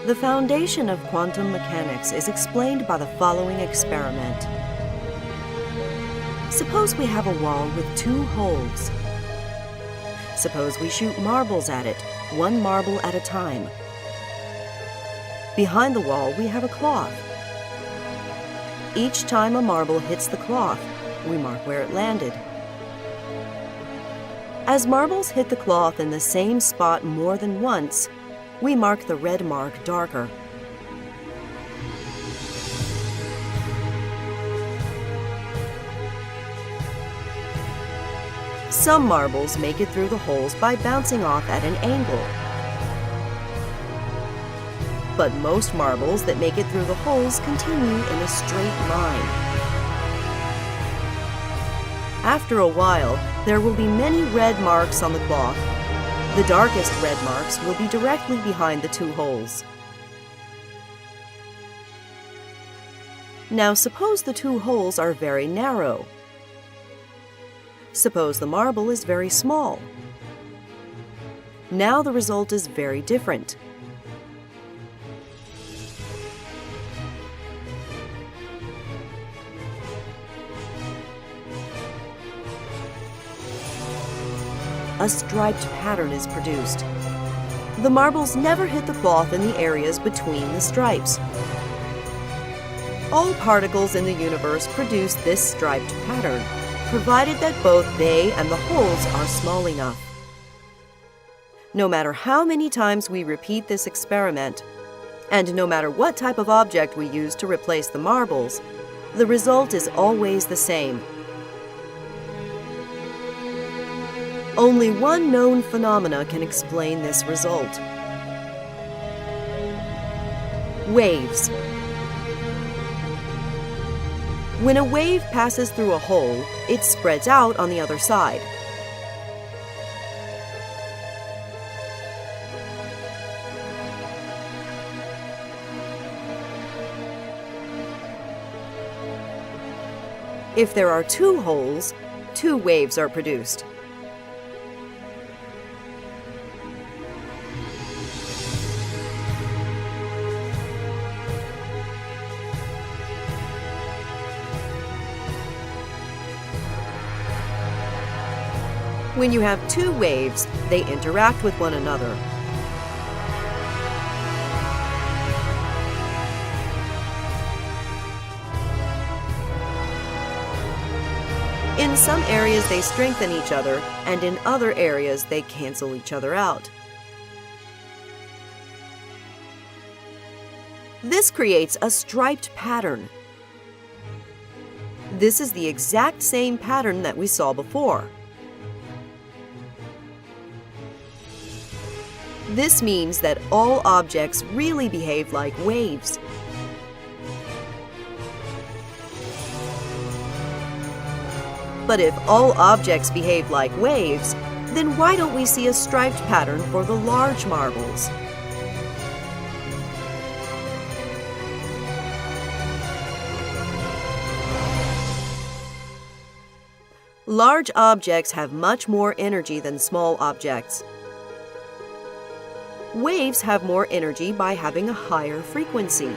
The foundation of quantum mechanics is explained by the following experiment. Suppose we have a wall with 2 holes. Suppose we shoot marbles at it, 1 marble at a time. Behind the wall, we have a cloth. Each time a marble hits the cloth, we mark where it landed. As marbles hit the cloth in the same spot more than once, we mark the red mark darker. Some marbles make it through the holes by bouncing off at an angle. But most marbles that make it through the holes continue in a straight line. After a while, there will be many red marks on the cloth. The darkest red marks will be directly behind the 2 holes. Now suppose the 2 holes are very narrow. Suppose the marble is very small. Now the result is very different. A striped pattern is produced. The marbles never hit the cloth in the areas between the stripes. All particles in the universe produce this striped pattern, provided that both they and the holes are small enough. No matter how many times we repeat this experiment, and no matter what type of object we use to replace the marbles, the result is always the same. Only one known phenomena can explain this result. Waves. When a wave passes through a hole, it spreads out on the other side. If there are 2 holes, 2 waves are produced. When you have 2 waves, they interact with one another. In some areas they strengthen each other, and in other areas they cancel each other out. This creates a striped pattern. This is the exact same pattern that we saw before. This means that all objects really behave like waves. But if all objects behave like waves, then why don't we see a striped pattern for the large marbles? Large objects have much more energy than small objects. Waves have more energy by having a higher frequency.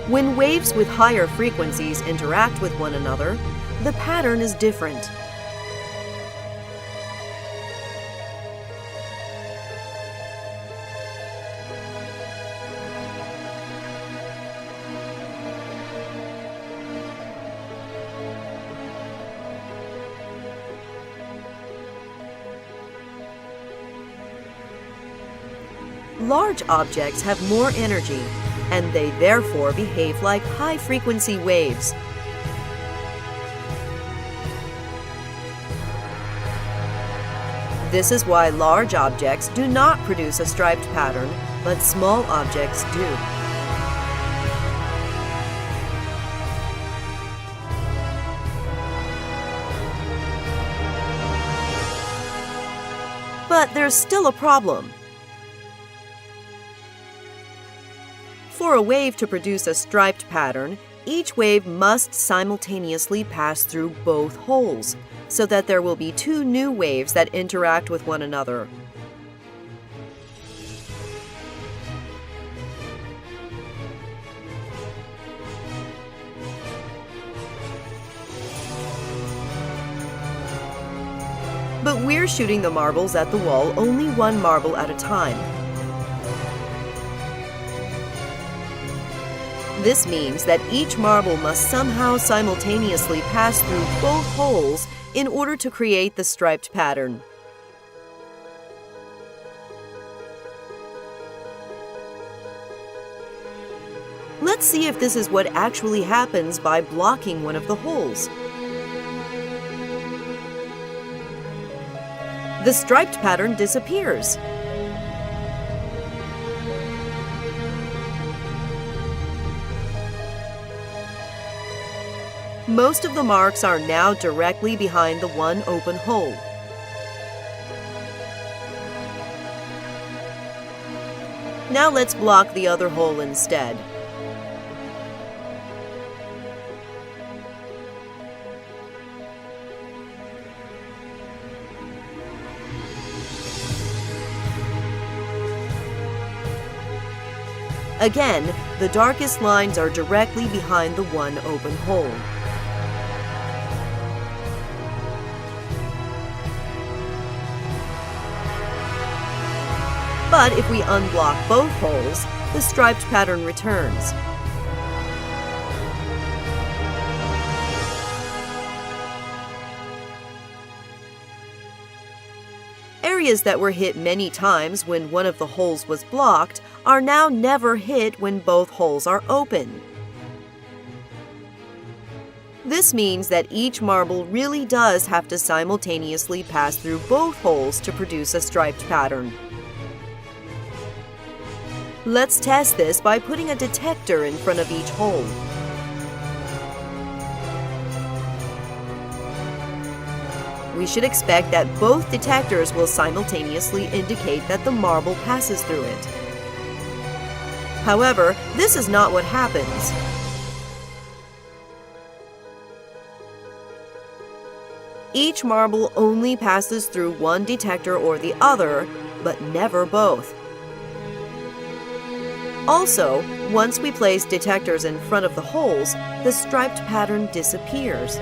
When waves with higher frequencies interact with one another, the pattern is different. Large objects have more energy, and they therefore behave like high-frequency waves. This is why large objects do not produce a striped pattern, but small objects do. But there's still a problem. For a wave to produce a striped pattern, each wave must simultaneously pass through both holes, so that there will be two new waves that interact with one another. But we're shooting the marbles at the wall only one marble at a time. This means that each marble must somehow simultaneously pass through both holes in order to create the striped pattern. Let's see if this is what actually happens by blocking one of the holes. The striped pattern disappears. Most of the marks are now directly behind the one open hole. Now let's block the other hole instead. Again, the darkest lines are directly behind the one open hole. But if we unblock both holes, the striped pattern returns. Areas that were hit many times when one of the holes was blocked are now never hit when both holes are open. This means that each marble really does have to simultaneously pass through both holes to produce a striped pattern. Let's test this by putting a detector in front of each hole. We should expect that both detectors will simultaneously indicate that the marble passes through it. However, this is not what happens. Each marble only passes through one detector or the other, but never both. Also, once we place detectors in front of the holes, the striped pattern disappears.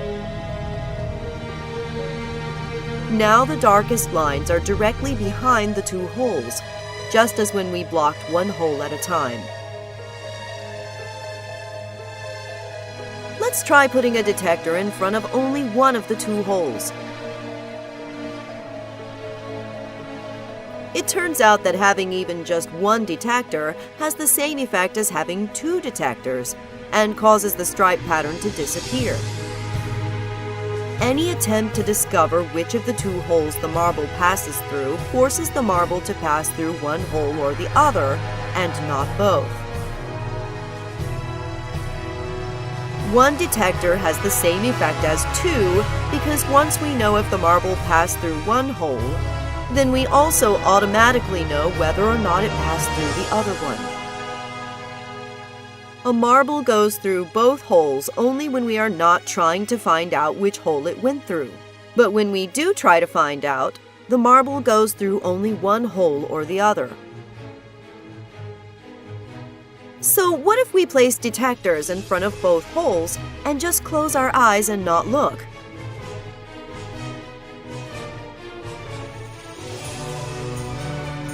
Now the darkest lines are directly behind the two holes, just as when we blocked one hole at a time. Let's try putting a detector in front of only one of the two holes. It turns out that having even just one detector has the same effect as having two detectors and causes the stripe pattern to disappear. Any attempt to discover which of the two holes the marble passes through forces the marble to pass through one hole or the other, and not both. One detector has the same effect as two because once we know if the marble passed through one hole, then we also automatically know whether or not it passed through the other one. A marble goes through both holes only when we are not trying to find out which hole it went through. But when we do try to find out, the marble goes through only one hole or the other. So what if we place detectors in front of both holes and just close our eyes and not look?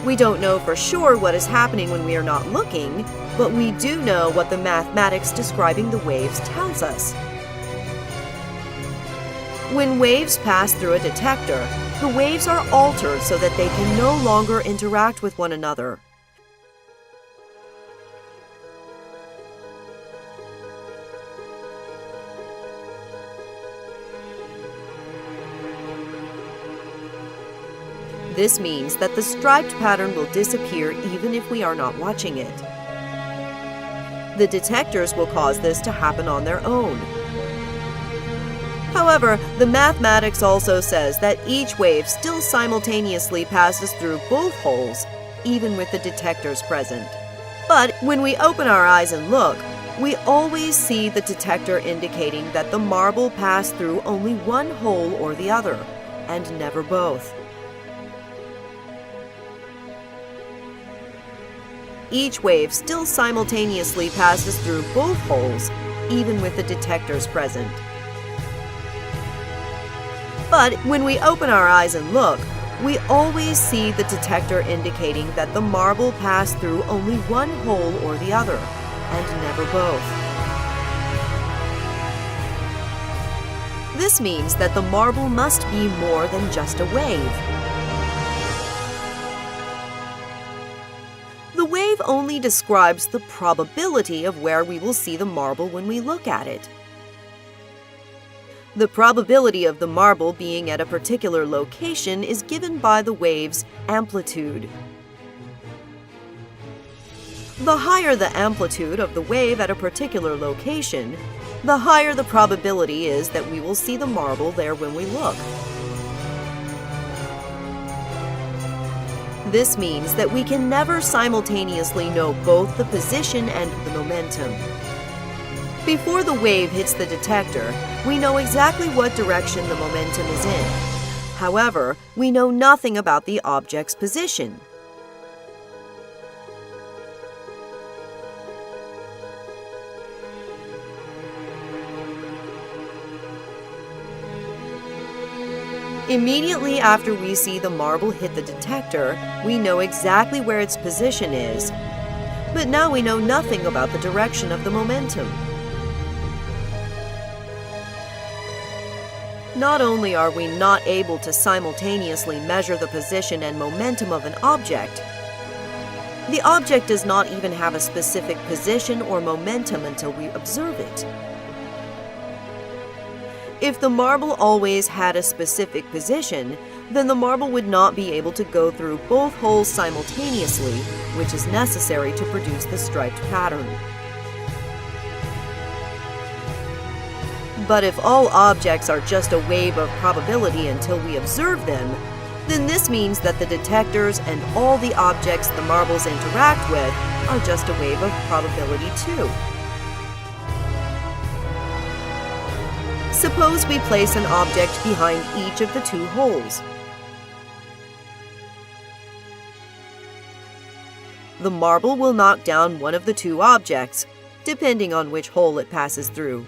We don't know for sure what is happening when we are not looking, but we do know what the mathematics describing the waves tells us. When waves pass through a detector, the waves are altered so that they can no longer interact with one another. This means that the striped pattern will disappear even if we are not watching it. The detectors will cause this to happen on their own. However, the mathematics also says that each wave still simultaneously passes through both holes, even with the detectors present. But when we open our eyes and look, we always see the detector indicating that the marble passed through only one hole or the other, and never both. Each wave still simultaneously passes through both holes, even with the detectors present. But when we open our eyes and look, we always see the detector indicating that the marble passed through only one hole or the other, and never both. This means that the marble must be more than just a wave. The wave only describes the probability of where we will see the marble when we look at it. The probability of the marble being at a particular location is given by the wave's amplitude. The higher the amplitude of the wave at a particular location, the higher the probability is that we will see the marble there when we look. This means that we can never simultaneously know both the position and the momentum. Before the wave hits the detector, we know exactly what direction the momentum is in. However, we know nothing about the object's position. Immediately after we see the marble hit the detector, we know exactly where its position is, but now we know nothing about the direction of the momentum. Not only are we not able to simultaneously measure the position and momentum of an object, the object does not even have a specific position or momentum until we observe it. If the marble always had a specific position, then the marble would not be able to go through both holes simultaneously, which is necessary to produce the striped pattern. But if all objects are just a wave of probability until we observe them, then this means that the detectors and all the objects the marbles interact with are just a wave of probability too. Suppose we place an object behind each of the two holes. The marble will knock down one of the two objects, depending on which hole it passes through.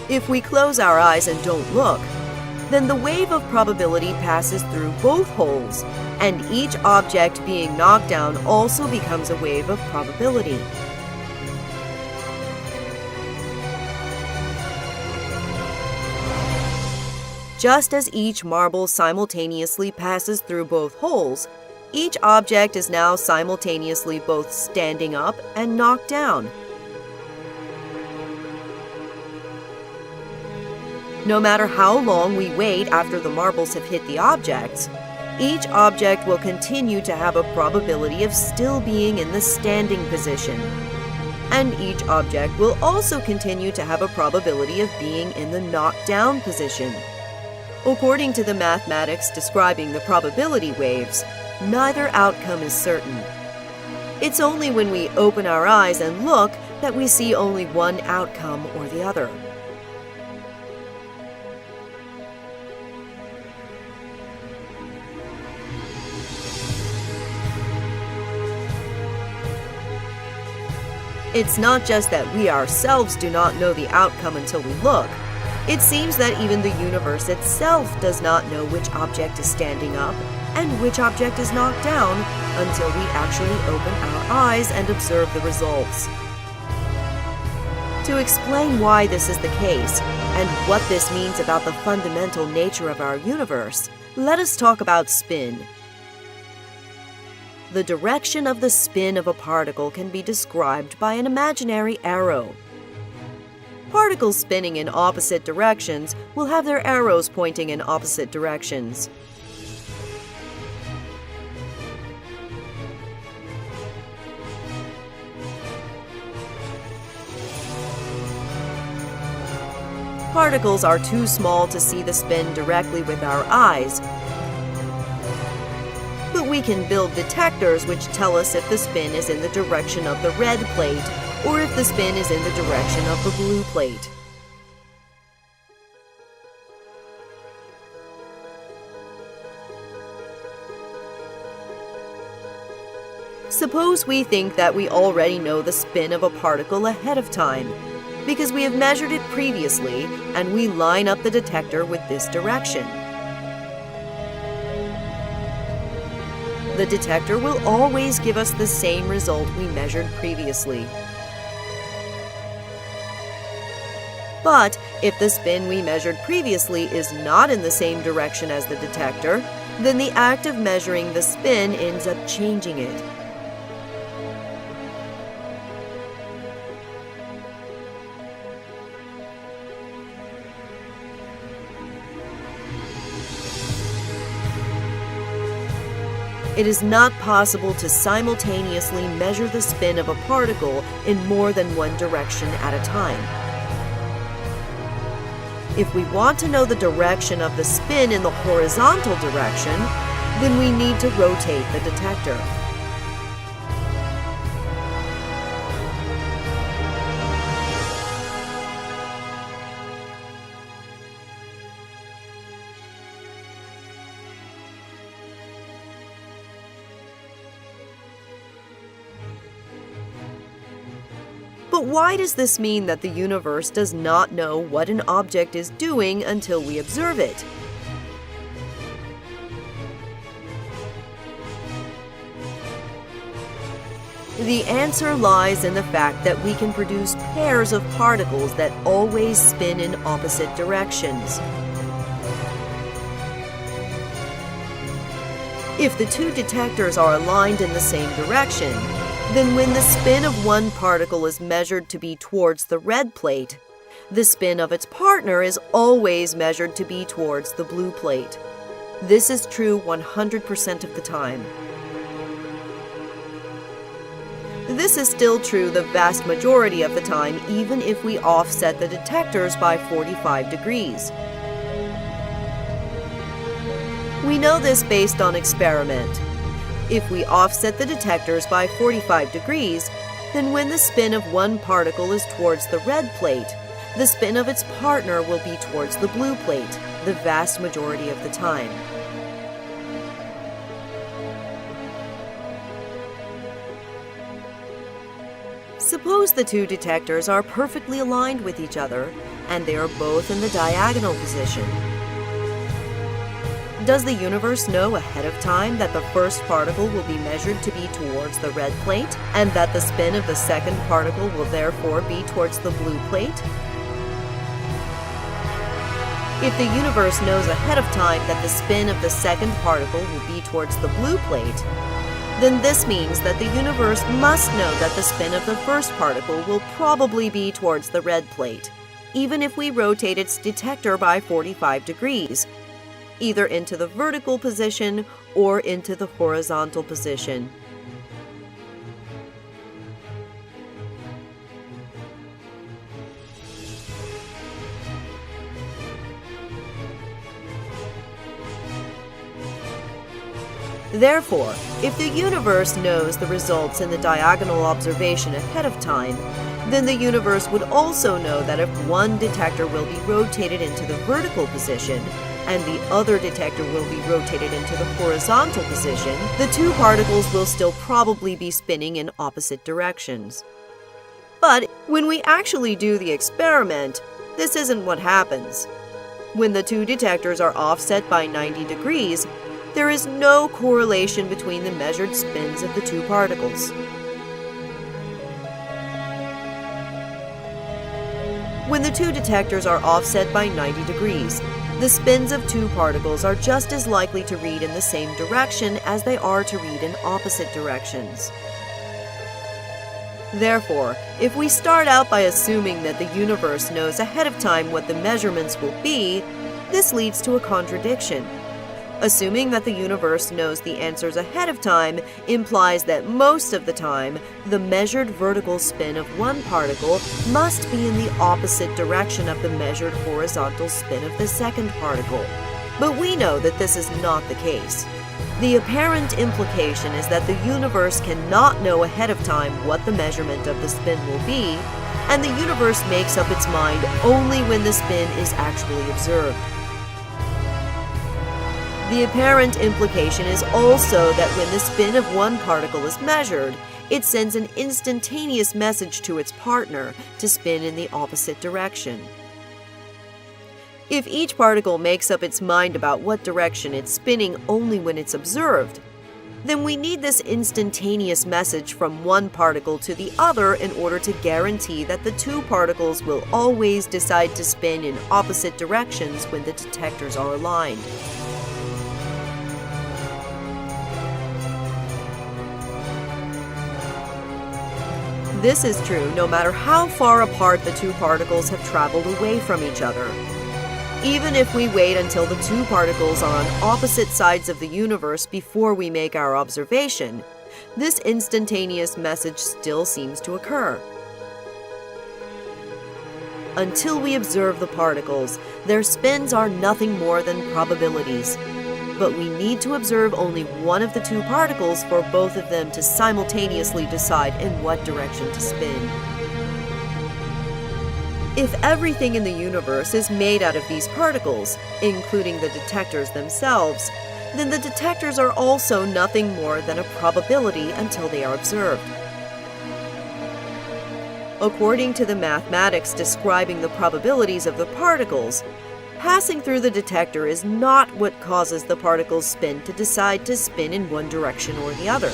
If we close our eyes and don't look, then the wave of probability passes through both holes, and each object being knocked down also becomes a wave of probability. Just as each marble simultaneously passes through both holes, each object is now simultaneously both standing up and knocked down. No matter how long we wait after the marbles have hit the objects, each object will continue to have a probability of still being in the standing position. And each object will also continue to have a probability of being in the knocked down position. According to the mathematics describing the probability waves, neither outcome is certain. It's only when we open our eyes and look that we see only one outcome or the other. It's not just that we ourselves do not know the outcome until we look. It seems that even the universe itself does not know which object is standing up and which object is knocked down until we actually open our eyes and observe the results. To explain why this is the case and what this means about the fundamental nature of our universe, let us talk about spin. The direction of the spin of a particle can be described by an imaginary arrow. Particles spinning in opposite directions will have their arrows pointing in opposite directions. Particles are too small to see the spin directly with our eyes, but we can build detectors which tell us if the spin is in the direction of the red plate or if the spin is in the direction of the blue plate. Suppose we think that we already know the spin of a particle ahead of time, because we have measured it previously and we line up the detector with this direction. The detector will always give us the same result we measured previously. But if the spin we measured previously is not in the same direction as the detector, then the act of measuring the spin ends up changing it. It is not possible to simultaneously measure the spin of a particle in more than one direction at a time. If we want to know the direction of the spin in the horizontal direction, then we need to rotate the detector. But why does this mean that the universe does not know what an object is doing until we observe it? The answer lies in the fact that we can produce pairs of particles that always spin in opposite directions. If the two detectors are aligned in the same direction, then when the spin of one particle is measured to be towards the red plate, the spin of its partner is always measured to be towards the blue plate. This is true 100% of the time. This is still true the vast majority of the time, even if we offset the detectors by 45 degrees. We know this based on experiment. If we offset the detectors by 45 degrees, then when the spin of one particle is towards the red plate, the spin of its partner will be towards the blue plate, the vast majority of the time. Suppose the two detectors are perfectly aligned with each other, and they are both in the diagonal position. Does the universe know ahead of time that the first particle will be measured to be towards the red plate, and that the spin of the second particle will therefore be towards the blue plate? If the universe knows ahead of time that the spin of the second particle will be towards the blue plate, then this means that the universe must know that the spin of the first particle will probably be towards the red plate, even if we rotate its detector by 45 degrees, either into the vertical position or into the horizontal position. Therefore, if the universe knows the results in the diagonal observation ahead of time, then the universe would also know that if one detector will be rotated into the vertical position, and the other detector will be rotated into the horizontal position, the two particles will still probably be spinning in opposite directions. But when we actually do the experiment, this isn't what happens. When the two detectors are offset by 90 degrees, there is no correlation between the measured spins of the two particles. When the two detectors are offset by 90 degrees, the spins of two particles are just as likely to read in the same direction as they are to read in opposite directions. Therefore, if we start out by assuming that the universe knows ahead of time what the measurements will be, this leads to a contradiction. Assuming that the universe knows the answers ahead of time implies that most of the time, the measured vertical spin of one particle must be in the opposite direction of the measured horizontal spin of the second particle. But we know that this is not the case. The apparent implication is that the universe cannot know ahead of time what the measurement of the spin will be, and the universe makes up its mind only when the spin is actually observed. The apparent implication is also that when the spin of one particle is measured, it sends an instantaneous message to its partner to spin in the opposite direction. If each particle makes up its mind about what direction it's spinning only when it's observed, then we need this instantaneous message from one particle to the other in order to guarantee that the two particles will always decide to spin in opposite directions when the detectors are aligned. This is true no matter how far apart the two particles have traveled away from each other. Even if we wait until the two particles are on opposite sides of the universe before we make our observation, this instantaneous message still seems to occur. Until we observe the particles, their spins are nothing more than probabilities. But we need to observe only one of the two particles for both of them to simultaneously decide in what direction to spin. If everything in the universe is made out of these particles, including the detectors themselves, then the detectors are also nothing more than a probability until they are observed. According to the mathematics describing the probabilities of the particles, passing through the detector is not what causes the particle's spin to decide to spin in one direction or the other.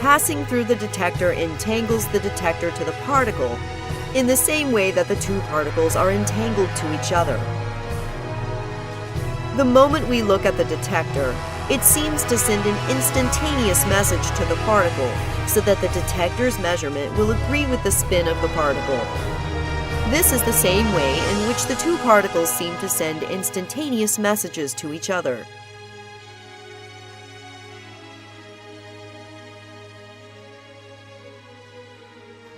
Passing through the detector entangles the detector to the particle, in the same way that the two particles are entangled to each other. The moment we look at the detector, it seems to send an instantaneous message to the particle so that the detector's measurement will agree with the spin of the particle. This is the same way in which the two particles seem to send instantaneous messages to each other.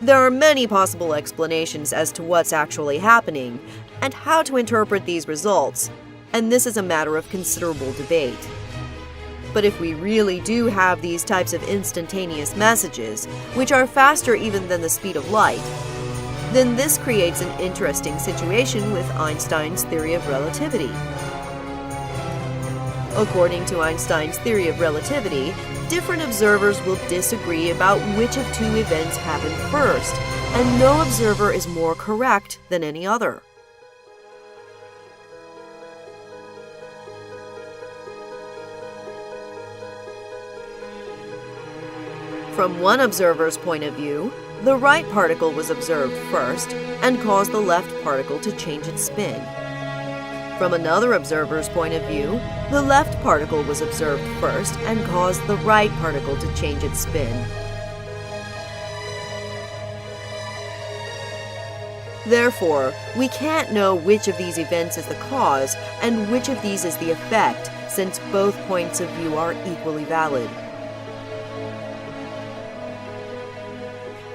There are many possible explanations as to what's actually happening and how to interpret these results, and this is a matter of considerable debate. But if we really do have these types of instantaneous messages, which are faster even than the speed of light, then this creates an interesting situation with Einstein's theory of relativity. According to Einstein's theory of relativity, different observers will disagree about which of two events happened first, and no observer is more correct than any other. From one observer's point of view, the right particle was observed first and caused the left particle to change its spin. From another observer's point of view, the left particle was observed first and caused the right particle to change its spin. Therefore, we can't know which of these events is the cause and which of these is the effect, since both points of view are equally valid.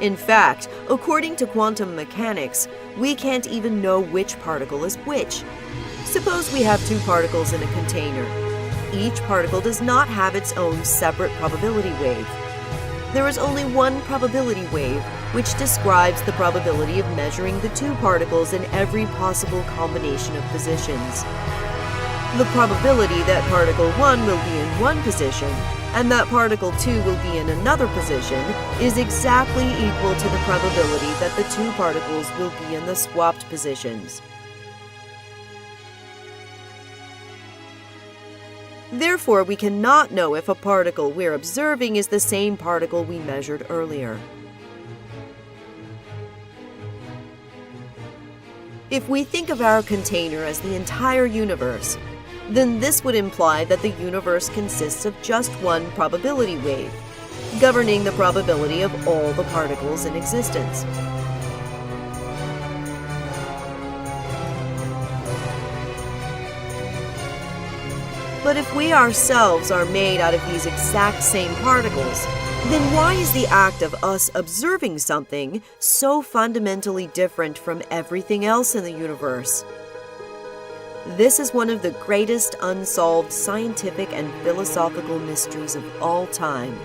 In fact, according to quantum mechanics, we can't even know which particle is which. Suppose we have two particles in a container. Each particle does not have its own separate probability wave. There is only one probability wave, which describes the probability of measuring the two particles in every possible combination of positions. The probability that particle 1 will be in one position and that particle 2 will be in another position is exactly equal to the probability that the two particles will be in the swapped positions. Therefore, we cannot know if a particle we're observing is the same particle we measured earlier. If we think of our container as the entire universe, then this would imply that the universe consists of just one probability wave, governing the probability of all the particles in existence. But if we ourselves are made out of these exact same particles, then why is the act of us observing something so fundamentally different from everything else in the universe? This is one of the greatest unsolved scientific and philosophical mysteries of all time,